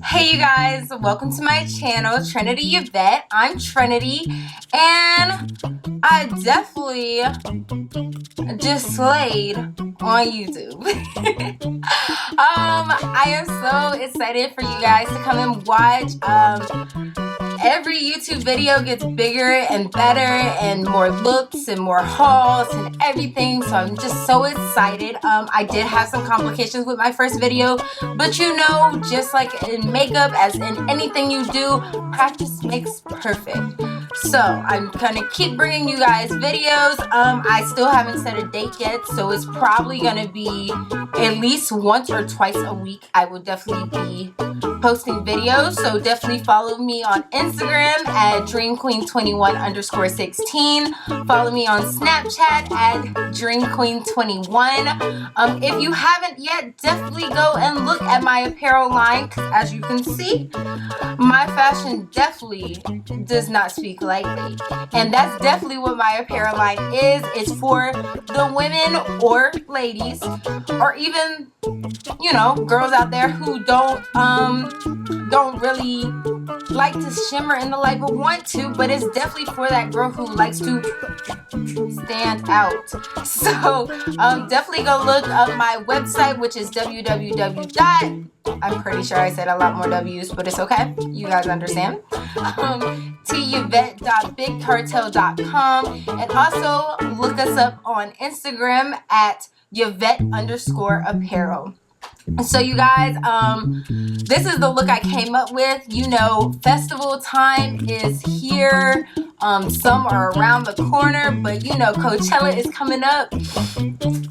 Hey you guys, welcome to my channel, Trinity Yvette. I'm Trinity, and I definitely just slayed on YouTube. I am so excited for you guys to come and watch. Every YouTube video gets bigger and better and more looks and more hauls and everything, so I'm just so excited. I did have some complications with my first video, but you know, just like in makeup, as in anything you do, practice makes perfect. So I'm gonna keep bringing you guys videos. I still haven't set a date yet, so it's probably gonna be at least once or twice a week. I will definitely be posting videos, so definitely follow me on Instagram at dreamqueen21_16. Follow me on Snapchat at dreamqueen21. If you haven't yet, definitely go and look at my apparel line, because as you can see, my fashion definitely does not speak lightly, and that's definitely what my apparel line is. It's for the women or ladies, or even, you know, girls out there who don't really like to shimmer in the light but want to, but it's definitely for that girl who likes to stand out. So definitely go look up my website, which is I'm pretty sure I said a lot more W's, but it's okay, you guys understand. tyvette.bigcartel.com, and also look us up on Instagram at Yvette_apparel. So you guys, this is the look I came up with. You know, festival time is here. Some are around the corner, but you know, Coachella is coming up,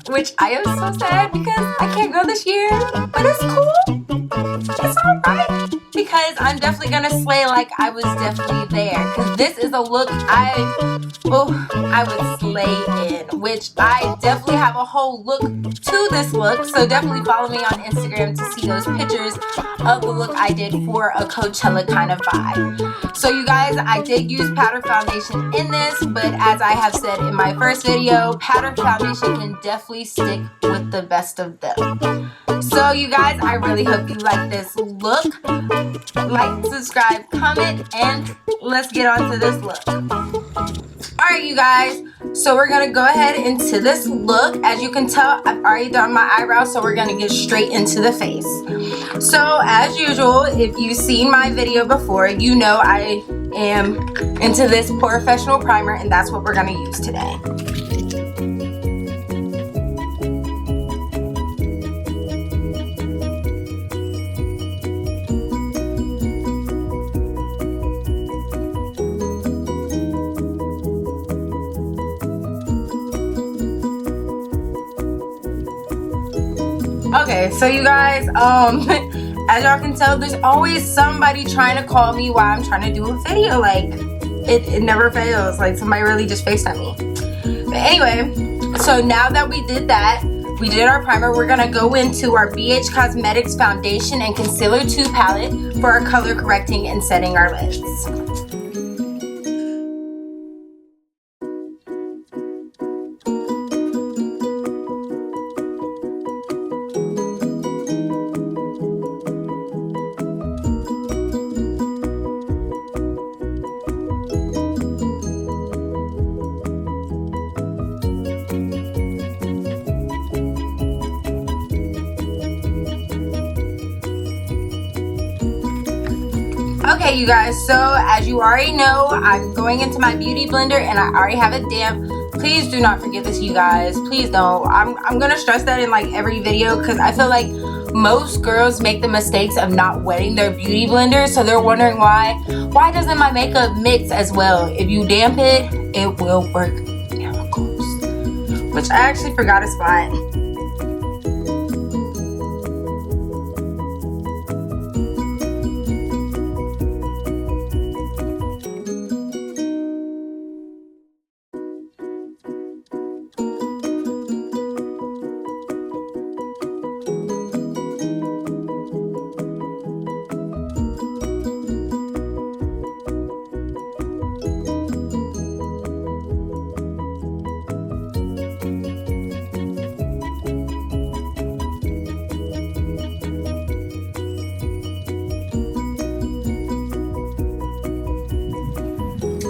which I am so sad because I can't go this year, but it's cool. It's alright, because I'm definitely gonna slay like I was definitely there, because this is a look I would slay in, which I definitely have a whole look to this look, so definitely follow me on Instagram to see those pictures of the look I did for a Coachella kind of vibe. So you guys, I did use powder foundation in this, but as I have said in my first video, powder foundation can definitely stick with the best of them. So you guys, I really hope you like this look. Like, subscribe, comment, and let's get on to this look. Alright you guys, so we're going to go ahead into this look. As you can tell, I've already done my eyebrows, so we're going to get straight into the face. So as usual, if you've seen my video before, you know I am into this Pore-fessional primer, and that's what we're going to use today. Okay, so you guys, as y'all can tell, there's always somebody trying to call me while I'm trying to do a video. Like, it never fails. Like, somebody really just FaceTime me. But anyway, so now that we did that, we did our primer, we're going to go into our BH Cosmetics Foundation and Concealer 2 palette for our color correcting and setting our lids. Okay you guys, so as you already know, I'm going into my beauty blender and I already have it damp. Please do not forget this, you guys. Please don't. I'm gonna stress that in like every video, because I feel like most girls make the mistakes of not wetting their beauty blender, so they're wondering why doesn't my makeup mix as well. If you damp it, it will work miracles, which I actually forgot a spot.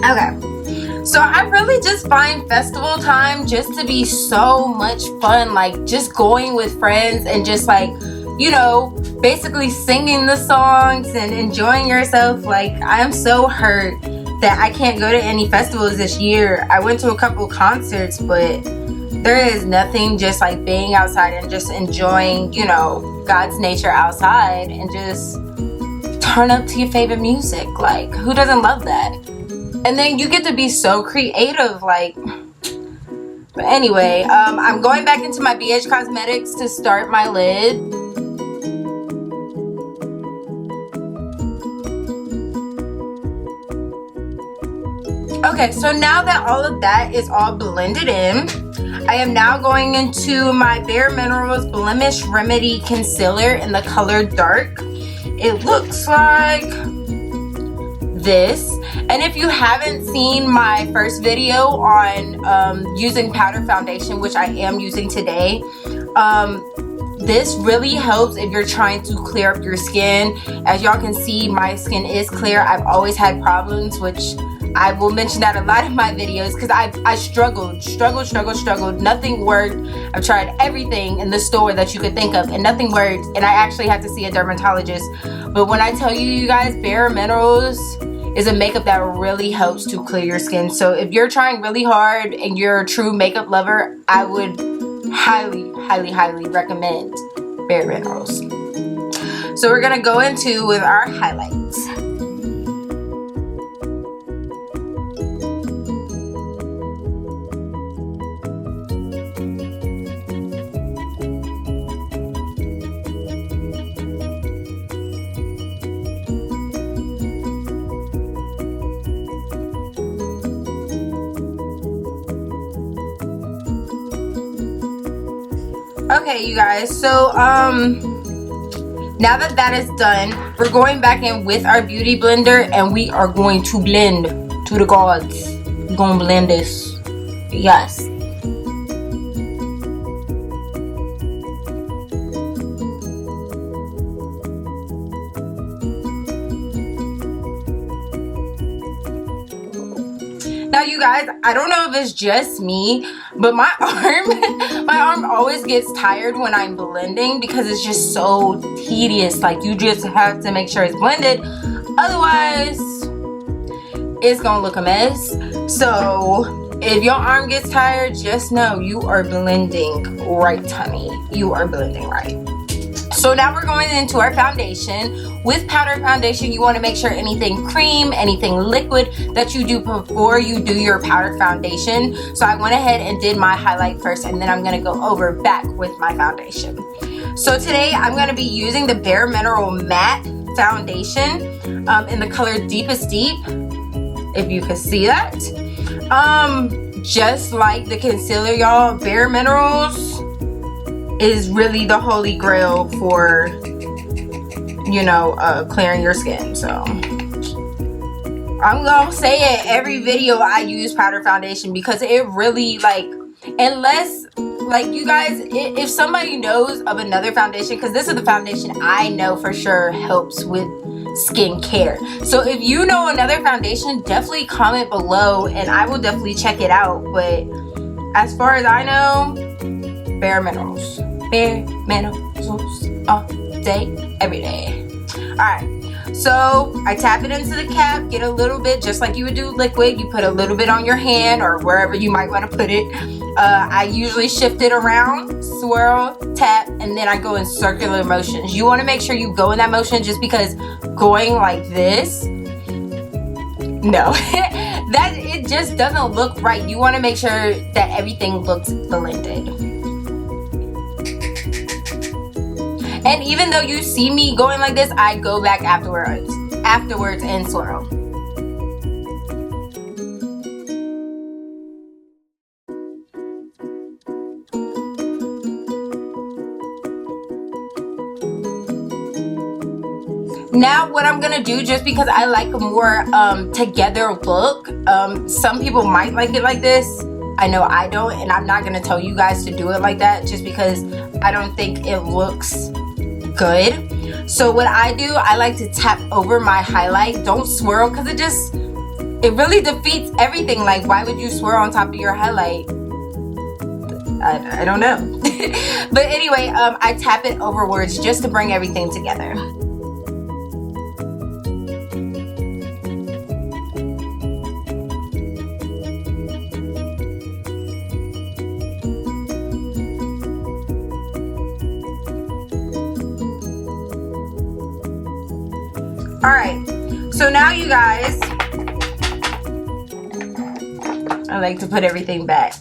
Okay, so I really just find festival time just to be so much fun, like just going with friends and just like, you know, basically singing the songs and enjoying yourself. Like, I am so hurt that I can't go to any festivals this year. I went to a couple concerts, but there is nothing just like being outside and just enjoying, you know, God's nature outside and just turn up to your favorite music. Like, who doesn't love that? And then you get to be so creative, like. But anyway, I'm going back into my BH Cosmetics to start my lid. Okay, so now that all of that is all blended in, I am now going into my BareMinerals Blemish Remedy Concealer in the color Dark. It looks like this. And if you haven't seen my first video on using powder foundation, which I am using today, this really helps if you're trying to clear up your skin. As y'all can see, my skin is clear. I've always had problems, which I will mention that a lot in my videos because I struggled. Nothing worked. I've tried everything in the store that you could think of and nothing worked, and I actually had to see a dermatologist. But when I tell you guys, BareMinerals is a makeup that really helps to clear your skin. So if you're trying really hard and you're a true makeup lover, I would highly recommend BareMinerals. So we're gonna go into with our highlights. Okay, you guys, so now that that is done, we're going back in with our beauty blender and we are going to blend to the gods. We're gonna blend this. Yes. Now you guys, I don't know if it's just me, but my arm always gets tired when I'm blending because it's just so tedious. Like, you just have to make sure it's blended, otherwise it's gonna look a mess. So if your arm gets tired, just know you are blending right, honey. You are blending right. So now we're going into our foundation. With powder foundation, you want to make sure anything cream, anything liquid that you do before you do your powder foundation. So I went ahead and did my highlight first, and then I'm going to go over back with my foundation. So today I'm going to be using the BareMinerals Matte Foundation in the color Deepest Deep, if you can see that. Just like the concealer, y'all, BareMinerals is really the holy grail for, you know, clearing your skin. So I'm gonna say it every video I use powder foundation because it really, like, unless, like, you guys, if somebody knows of another foundation, because this is the foundation I know for sure helps with skincare. So if you know another foundation, definitely comment below and I will definitely check it out. But as far as I know, BareMinerals all day, every day. Alright, so I tap it into the cap, get a little bit, just like you would do liquid. You put a little bit on your hand or wherever you might want to put it. I usually shift it around, swirl, tap, and then I go in circular motions. You want to make sure you go in that motion, just because going like this, no, that it just doesn't look right. You want to make sure that everything looks blended. And even though you see me going like this, I go back afterwards and swirl. Now what I'm gonna do, just because I like a more together look, some people might like it like this. I know I don't, and I'm not gonna tell you guys to do it like that just because I don't think it looks good. So what I do, I like to tap over my highlight. Don't swirl, because it just, it really defeats everything. Like, why would you swirl on top of your highlight? I don't know. But anyway, I tap it overwards just to bring everything together. Alright, so now you guys, I like to put everything back.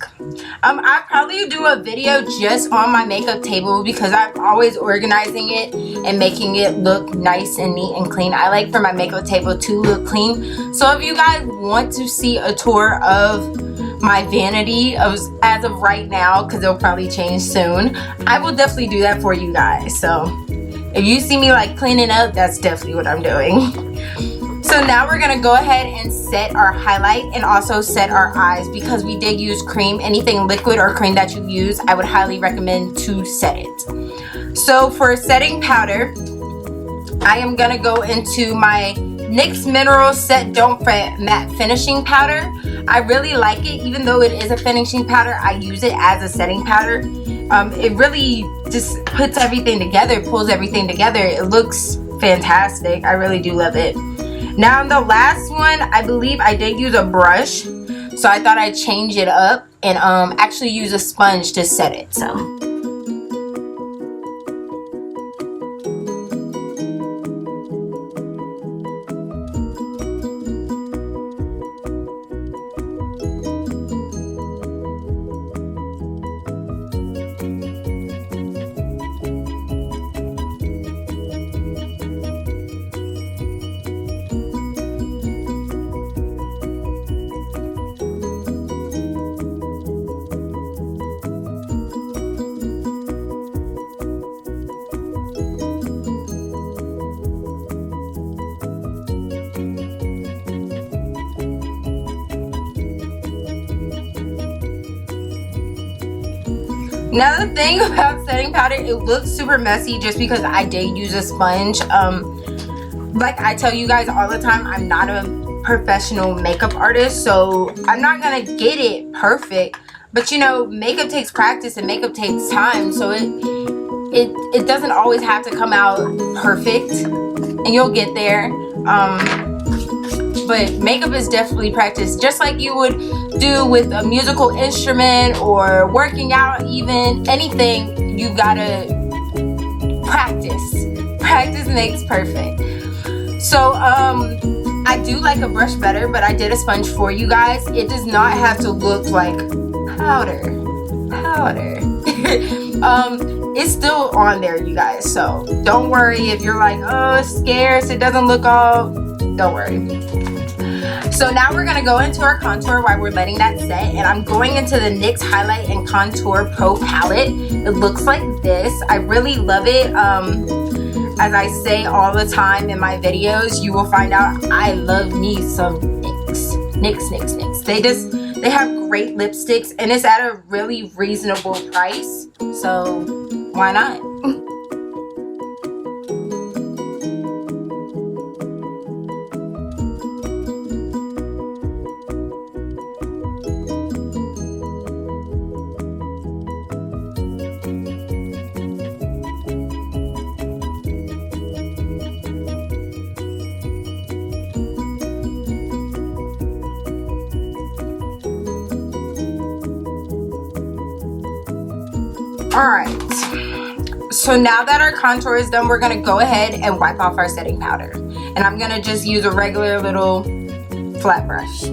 I probably do a video just on my makeup table because I'm always organizing it and making it look nice and neat and clean. I like for my makeup table to look clean. So if you guys want to see a tour of my vanity as of right now, because it'll probably change soon, I will definitely do that for you guys. So if you see me like cleaning up, that's definitely what I'm doing. So now we're gonna go ahead and set our highlight and also set our eyes because we did use cream. Anything liquid or cream that you use, I would highly recommend to set it. So for setting powder, I am gonna go into my NYX Mineral Set Don't Fret Matte Finishing Powder. I really like it. Even though it is a finishing powder, I use it as a setting powder. It really just puts everything together, pulls everything together. It looks fantastic. I really do love it. Now the last one, I believe I did use a brush, so I thought I'd change it up and actually use a sponge to set it. So now the thing about setting powder, it looks super messy just because I did use a sponge. Like I tell you guys all the time, I'm not a professional makeup artist, so I'm not gonna get it perfect. But you know, makeup takes practice and makeup takes time, so it doesn't always have to come out perfect, and you'll get there. But makeup is definitely practice, just like you would do with a musical instrument or working out. Even anything, you gotta practice. Practice makes perfect. So I do like a brush better, but I did a sponge for you guys. It does not have to look like powder. It's still on there, you guys, so don't worry if you're like, oh, it's scarce, it doesn't look all, don't worry. So now we're going to go into our contour while we're letting that set, and I'm going into the NYX Highlight and Contour Pro Palette. It looks like this. I really love it. As I say all the time in my videos, you will find out I love me some NYX. They have great lipsticks, and it's at a really reasonable price, so why not? Alright, so now that our contour is done, we're going to go ahead and wipe off our setting powder. And I'm going to just use a regular little flat brush.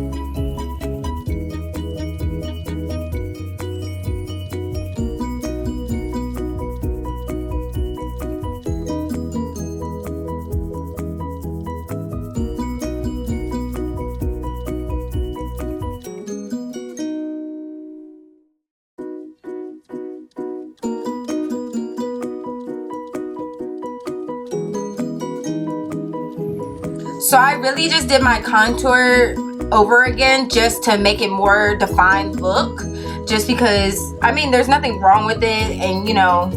So I really just did my contour over again just to make it more defined look, just because, I mean, there's nothing wrong with it, and you know,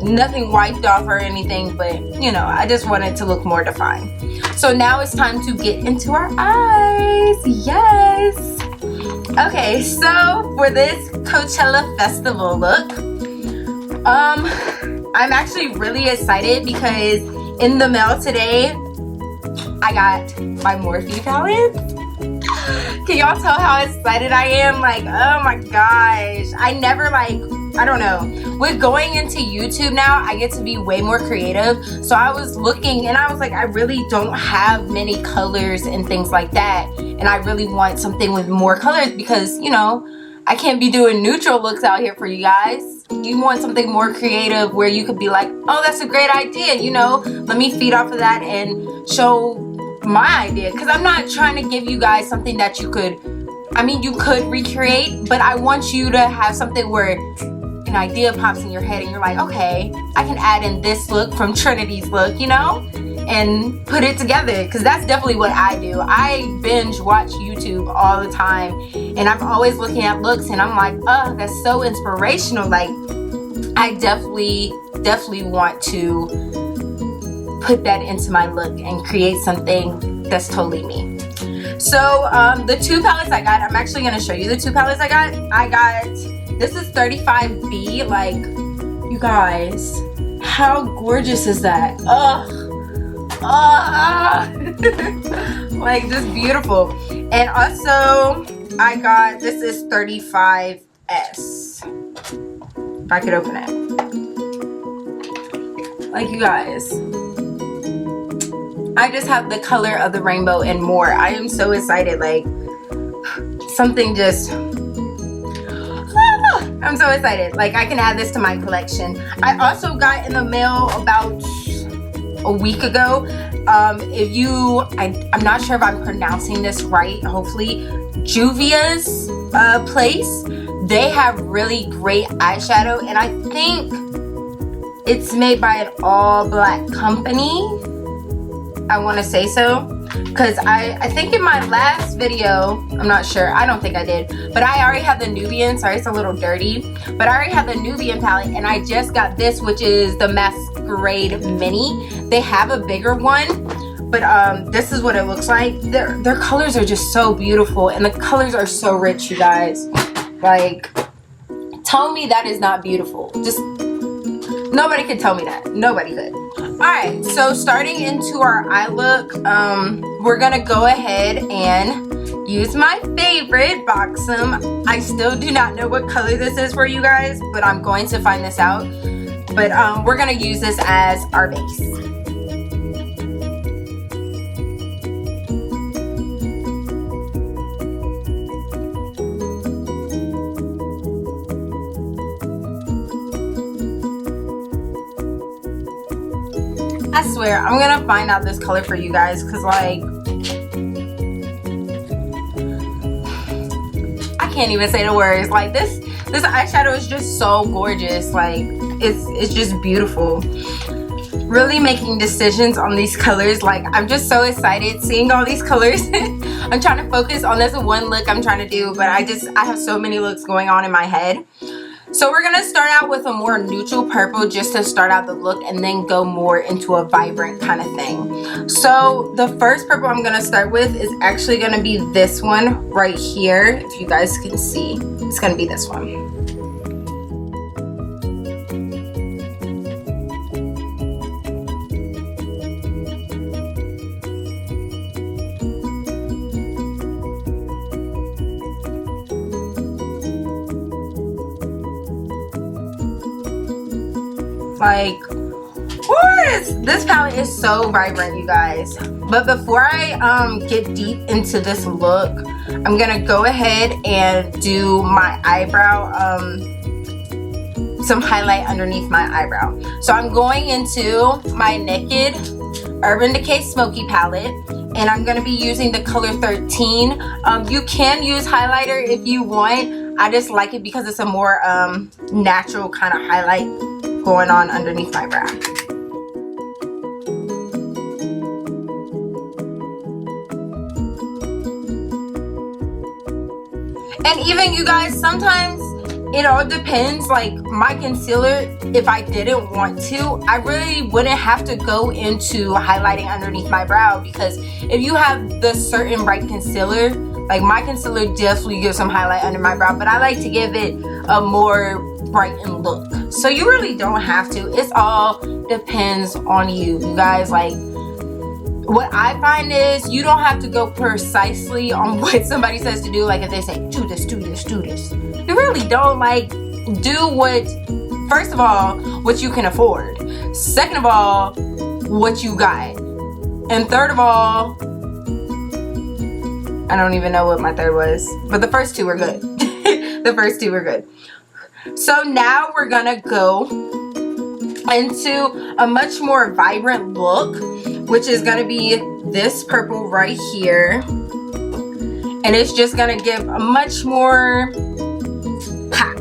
nothing wiped off or anything, but you know, I just want it to look more defined. So now it's time to get into our eyes. Yes. Okay, so for this Coachella festival look, I'm actually really excited because in the mail today I got my Morphe palette. Can y'all tell how excited I am? Like, oh my gosh, I never I don't know, with going into YouTube now, I get to be way more creative. So I was looking and I was like, I really don't have many colors and things like that, and I really want something with more colors because, you know, I can't be doing neutral looks out here for you guys. You want something more creative where you could be like, oh, that's a great idea, you know, let me feed off of that and show my idea, because I'm not trying to give you guys something that you could, I mean, you could recreate, but I want you to have something where an idea pops in your head and you're like, okay, I can add in this look from Trinity's look, you know, and put it together, because that's definitely what I do. I binge watch YouTube all the time and I'm always looking at looks and I'm like, oh, that's so inspirational. Like, I definitely want to put that into my look and create something that's totally me. So the two palettes I got, I'm actually going to show you the two palettes I got. This is 35B. Like, you guys, how gorgeous is that? Like, just beautiful. And also I got, this is 35S. If I could open it. Like, you guys, I just have the color of the rainbow and more. I am so excited. Like, something just, I'm so excited. Like, I can add this to my collection. I also got in the mail about a week ago. If you, I'm not sure if I'm pronouncing this right, hopefully, Juvia's place. They have really great eyeshadow, and I think it's made by an all-black company. I want to say so, because I think in my last video, I'm not sure, I don't think I did, but I already have the Nubian. Sorry, it's a little dirty, but I already have the Nubian palette, and I just got this, which is the Masquerade Mini. They have a bigger one, but this is what it looks like. Their colors are just so beautiful, and the colors are so rich, you guys. Like, tell me that is not beautiful. Just, nobody could tell me that. Nobody could. Alright, so starting into our eye look, we're gonna go ahead and use my favorite, Buxom. I still do not know what color this is for you guys, but I'm going to find this out. But we're gonna use this as our base. I swear, I'm gonna find out this color for you guys, because, like, I can't even say the words. Like, this eyeshadow is just so gorgeous. Like, it's just beautiful. Really making decisions on these colors. Like, I'm just so excited seeing all these colors. I'm trying to focus on this one look I'm trying to do, but I have so many looks going on in my head. So we're gonna start out with a more neutral purple just to start out the look, and then go more into a vibrant kind of thing. So the first purple I'm gonna start with is actually gonna be this one right here. If you guys can see, it's gonna be this one. Like, this palette is so vibrant, you guys. But before I get deep into this look, I'm gonna go ahead and do my eyebrow, some highlight underneath my eyebrow. So I'm going into my Naked Urban Decay Smoky palette, and I'm gonna be using the color 13. You can use highlighter if you want. I just like it because it's a more natural kind of highlight going on underneath my brow. And even, you guys, sometimes it all depends. Like, my concealer if I didn't want to, I really wouldn't have to go into highlighting underneath my brow, because if you have the certain bright concealer, like my concealer definitely gives some highlight under my brow, but I like to give it a more brightened look. So you really don't have to. It's all depends on you, you guys. Like, what I find is you don't have to go precisely on what somebody says to do. Like if they say, do this, do this, do this. You really don't. Like, do what, first of all, what you can afford. Second of all, what you got. And third of all, I don't even know what my third was. But the first two were good. The first two were good. So now we're gonna go into a much more vibrant look, which is gonna be this purple right here. And it's just gonna give a much more pop.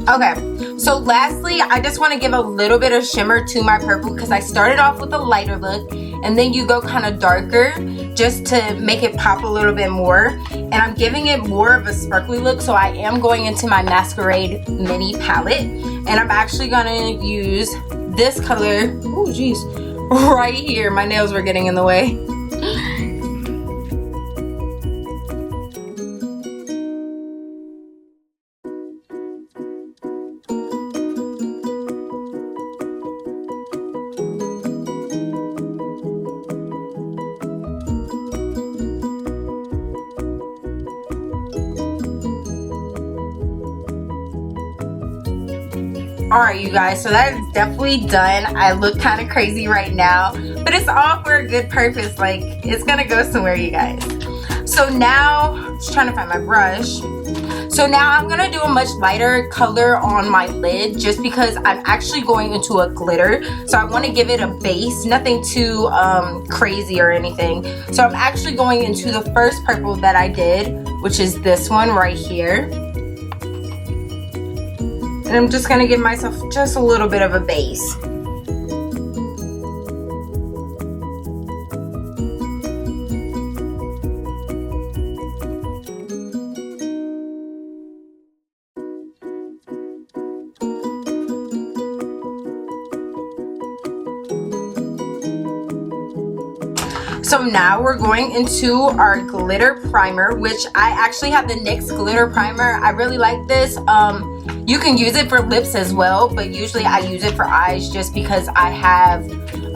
Okay, so lastly, I just want to give a little bit of shimmer to my purple, because I started off with a lighter look and then you go kind of darker just to make it pop a little bit more. And I'm giving it more of a sparkly look, so I am going into my Masquerade mini palette, and I'm actually going to use this color, oh geez, right here. My nails were getting in the way. Alright, you guys, so that is definitely done. I look kind of crazy right now, but it's all for a good purpose. Like, it's gonna go somewhere, you guys. So now, I'm just trying to find my brush. So now I'm gonna do a much lighter color on my lid, just because I'm actually going into a glitter. So I want to give it a base, nothing too crazy or anything. So I'm actually going into the first purple that I did, which is this one right here. And I'm just going to give myself just a little bit of a base. So now we're going into our glitter primer, which I actually have the NYX glitter primer. I really like this. You can use it for lips as well, but usually I use it for eyes just because I have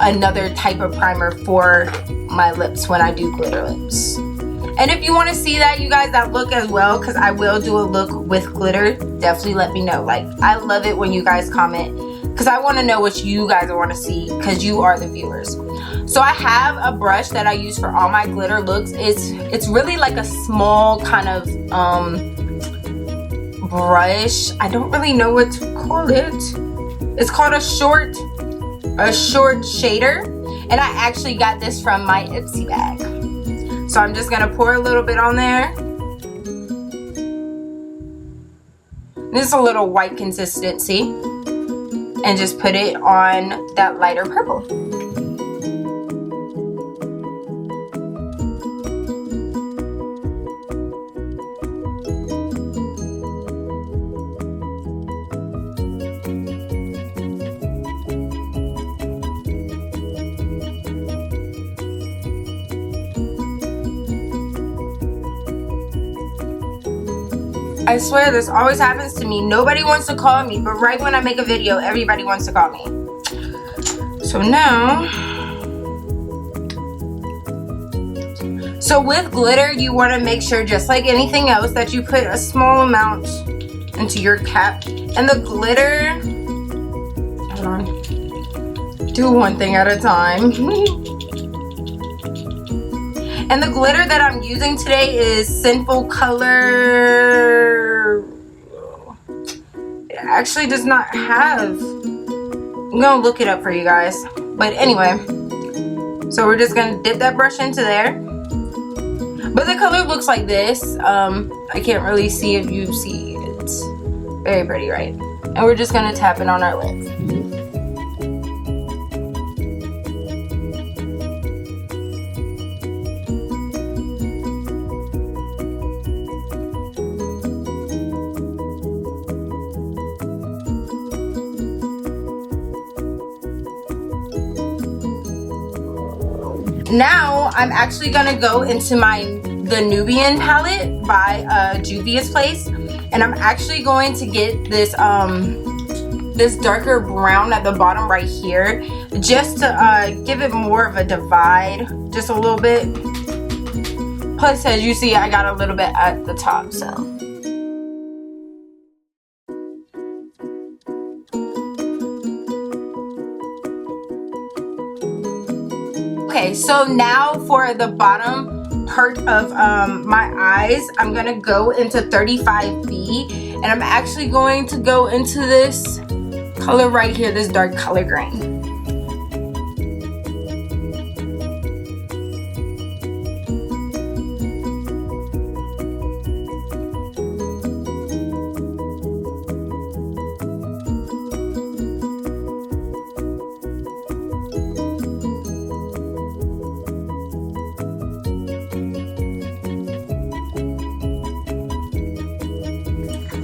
another type of primer for my lips when I do glitter lips. And if you want to see that, you guys, that look as well, because I will do a look with glitter, definitely let me know. Like, I love it when you guys comment, because I want to know what you guys want to see, because you are the viewers. So I have a brush that I use for all my glitter looks. It's really like a small kind of brush. I don't really know what to call it. It's called a short shader, and I actually got this from my Ipsy bag. So I'm just gonna pour a little bit on there. This is a little white consistency, and just put it on that lighter purple. I swear this always happens to me. Nobody wants to call me, but right when I make a video, everybody wants to call me. So now, so with glitter, you want to make sure, just like anything else, that you put a small amount into your cap. And the glitter, hold on, do one thing at a time. And the glitter that I'm using today is Sinful color. It actually does not have. I'm gonna look it up for you guys. But anyway, so we're just gonna dip that brush into there. But the color looks like this. I can't really see if you see it. Very pretty, right? And we're just gonna tap it on our lips. Now I'm actually gonna go into the Nubian palette by Juvia's Place, and I'm actually going to get this this darker brown at the bottom right here, just to give it more of a divide, just a little bit. Plus, as you see, I got a little bit at the top, so. Okay, so now for the bottom part of my eyes, I'm gonna go into 35B, and I'm actually going to go into this color right here, this dark color green.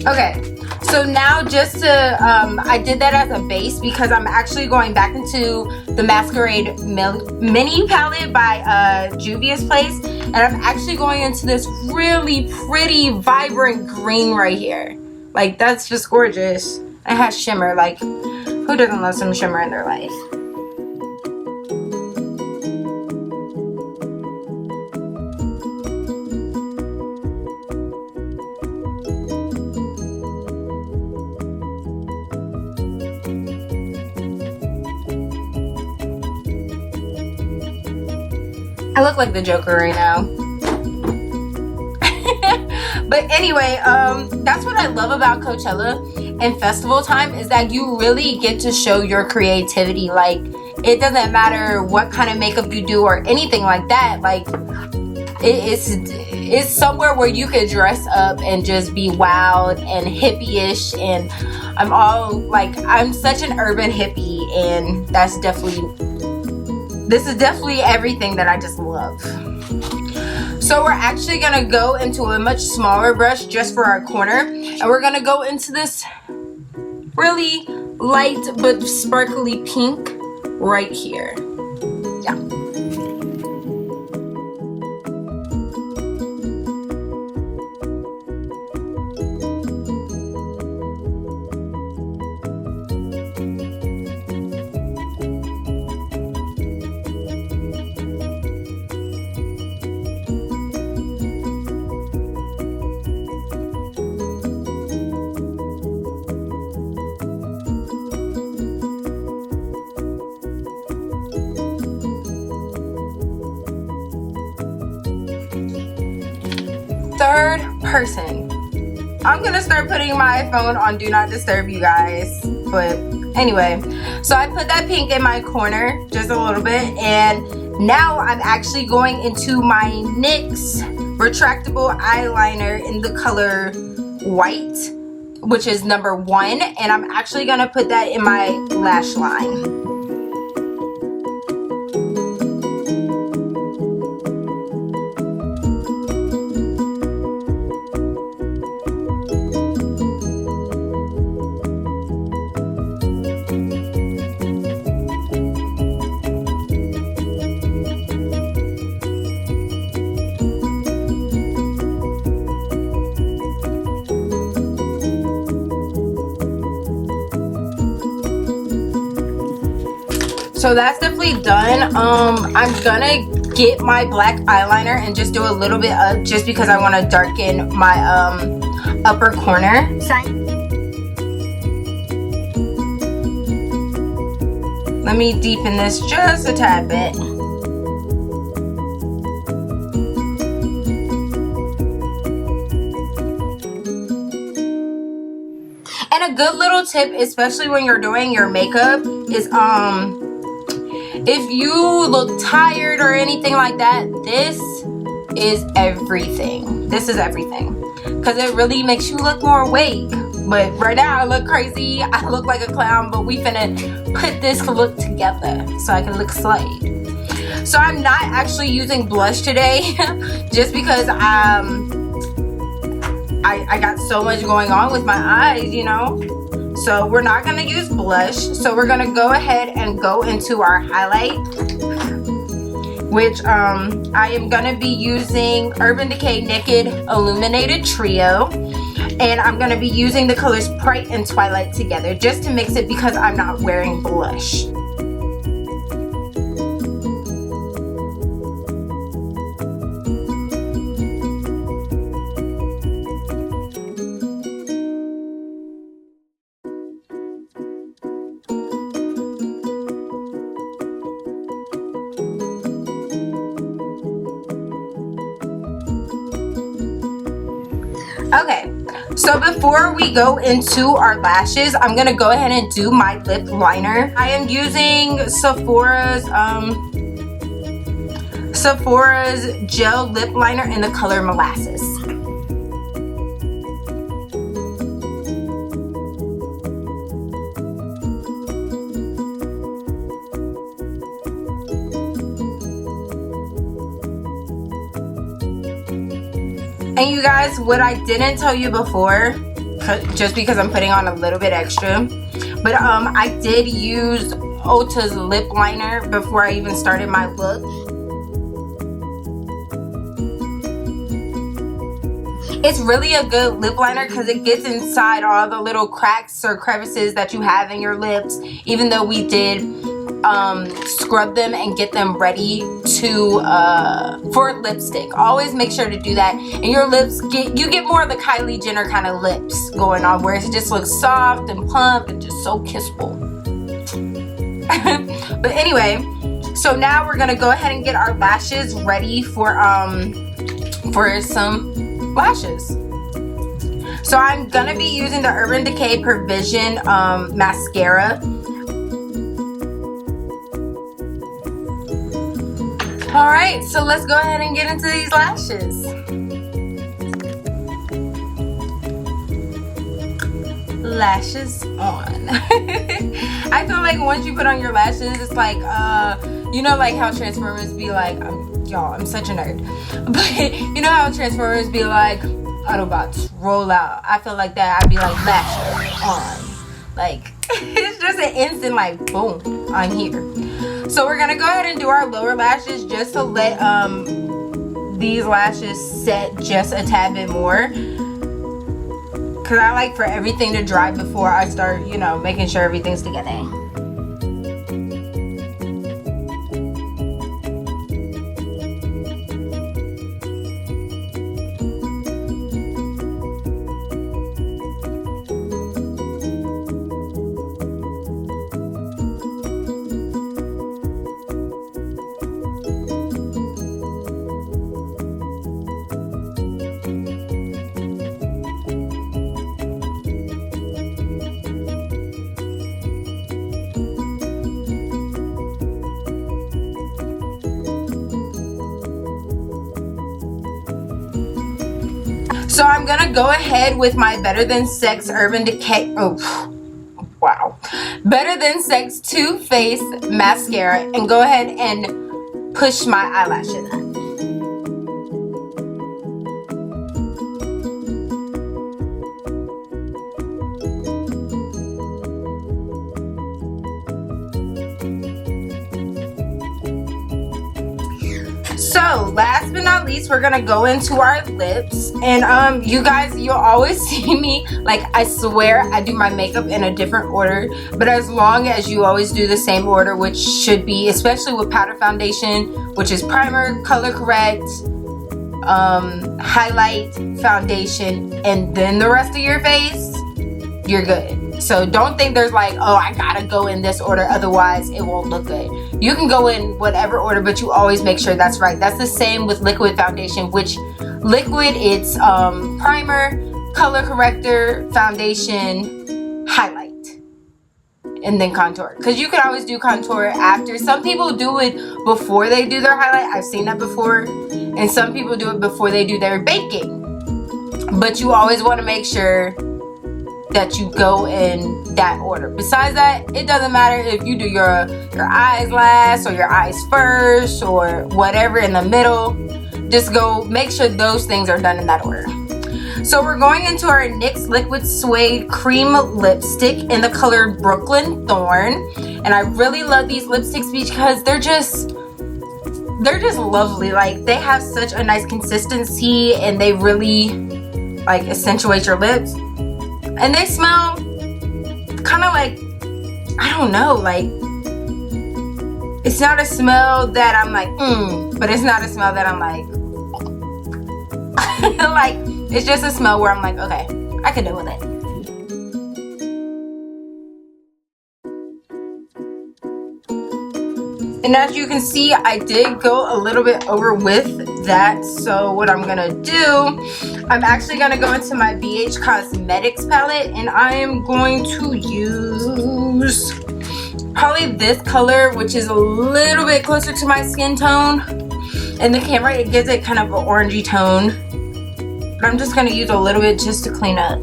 Okay, so now just to, I did that as a base because I'm actually going back into the Masquerade mini palette by Juvia's Place, and I'm actually going into this really pretty, vibrant green right here. Like, that's just gorgeous. It has shimmer. Like, who doesn't love some shimmer in their life? I look like the Joker right now. But anyway, that's what I love about Coachella and festival time, is that you really get to show your creativity. Like, it doesn't matter what kind of makeup you do or anything like that. Like, it's somewhere where you could dress up and just be wild and hippie-ish, and I'm such an urban hippie, and this is definitely everything that I just love. So we're actually gonna go into a much smaller brush just for our corner, and we're gonna go into this really light but sparkly pink right here. Yeah. Third person. I'm gonna start putting my phone on Do Not Disturb, you guys. But anyway, so I put that pink in my corner just a little bit, and now I'm actually going into my NYX Retractable eyeliner in the color white, which is number 1, and I'm actually gonna put that in my lash line. So that's definitely done. I'm gonna get my black eyeliner and just do a little bit up, just because I want to darken my upper corner. Let me deepen this just a tad bit. And a good little tip, especially when you're doing your makeup, is if you look tired or anything like that, this is everything. This is everything, because it really makes you look more awake. But right now I look crazy, I look like a clown, but we finna put this look together so I can look slayed. So I'm not actually using blush today just because I got so much going on with my eyes, you know. So we're not gonna use blush. So we're gonna go ahead and go into our highlight, which I am gonna be using Urban Decay Naked Illuminated Trio. And I'm gonna be using the colors Bright and Twilight together just to mix it because I'm not wearing blush. Okay, so before we go into our lashes, I'm gonna go ahead and do my lip liner. I am using Sephora's gel lip liner in the color Molasses. And you guys, what I didn't tell you before, just because I'm putting on a little bit extra, but I did use Ulta's lip liner before I even started my look. It's really a good lip liner because it gets inside all the little cracks or crevices that you have in your lips, even though we did scrub them and get them ready to for lipstick. Always make sure to do that, and your lips you get more of the Kylie Jenner kind of lips going on, where it just looks soft and plump and just so kissable. But anyway, so now we're gonna go ahead and get our lashes ready for some lashes. So I'm gonna be using the Urban Decay Perversion mascara. Alright, so let's go ahead and get into these lashes. Lashes on. I feel like once you put on your lashes, it's like, you know, like how Transformers be like, y'all, I'm such a nerd. But you know how Transformers be like, Autobots, roll out. I feel like that. I'd be like, lashes on. Like, it's just an instant, like, boom, I'm here. So we're gonna go ahead and do our lower lashes just to let these lashes set just a tad bit more, because I like for everything to dry before I start, you know, making sure everything's together. So I'm gonna go ahead with my Better Than Sex Urban Decay, Better Than Sex Too Faced mascara and go ahead and push my eyelashes in. So last but not least, we're gonna go into our lips, and you guys, you'll always see me, like, I swear I do my makeup in a different order, but as long as you always do the same order, which should be, especially with powder foundation, which is primer, color correct, highlight, foundation, and then the rest of your face, you're good. So don't think there's like, oh, I gotta go in this order, otherwise it won't look good. You can go in whatever order, but you always make sure that's right. That's the same with liquid foundation, which liquid, it's primer, color corrector, foundation, highlight, and then contour. Because you can always do contour after. Some people do it before they do their highlight. I've seen that before. And some people do it before they do their baking. But you always want to make sure that you go in that order. Besides that, it doesn't matter if you do your eyes last or your eyes first or whatever in the middle. Just go make sure those things are done in that order. So we're going into our NYX Liquid Suede Cream Lipstick in the color Brooklyn Thorn. And I really love these lipsticks because they're just lovely. Like, they have such a nice consistency and they really like accentuate your lips. And they smell kind of like, I don't know, like, it's not a smell that I'm like, but it's not a smell that I'm like, like, it's just a smell where I'm like, okay, I can deal with it. And as you can see, I did go a little bit over with that. So what I'm gonna do, I'm actually gonna go into my BH Cosmetics palette and I am going to use probably this color, which is a little bit closer to my skin tone. In the camera, it gives it kind of an orangey tone. But I'm just gonna use a little bit just to clean up.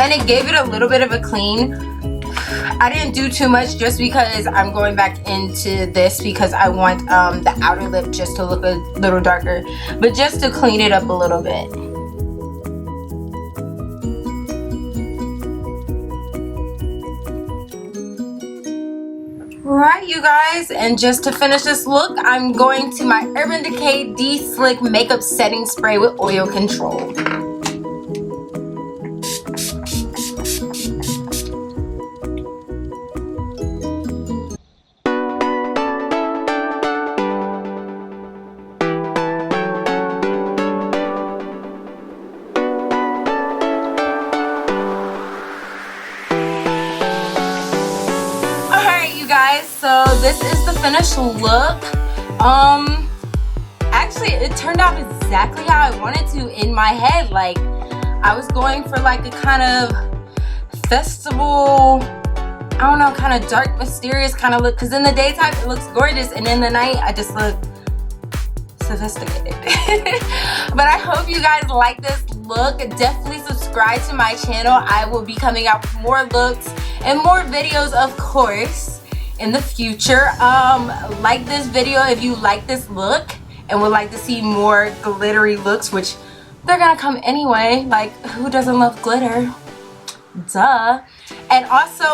And it gave it a little bit of a clean. I didn't do too much just because I'm going back into this because I want the outer lip just to look a little darker, but just to clean it up a little bit. Alright, you guys, and just to finish this look, I'm going to my Urban Decay De-Slick Makeup Setting Spray with Oil Control. So this is the finished look. Actually it turned out exactly how I wanted to in my head. Like, I was going for like a kind of festival, I don't know, kind of dark, mysterious kind of look, because in the daytime it looks gorgeous and in the night I just look sophisticated. But I hope you guys like this look. Definitely subscribe to my channel. I will be coming out with more looks and more videos, of course, in the future. Like this video if you like this look and would like to see more glittery looks, which they're gonna come anyway. Like, who doesn't love glitter? Duh. And also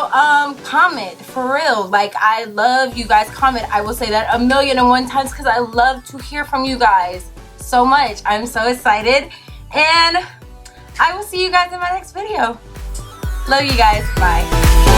comment, for real. Like, I love you guys. Comment. I will say that 1,000,001 times because I love to hear from you guys so much. I'm so excited, and I will see you guys in my next video. Love you guys. Bye.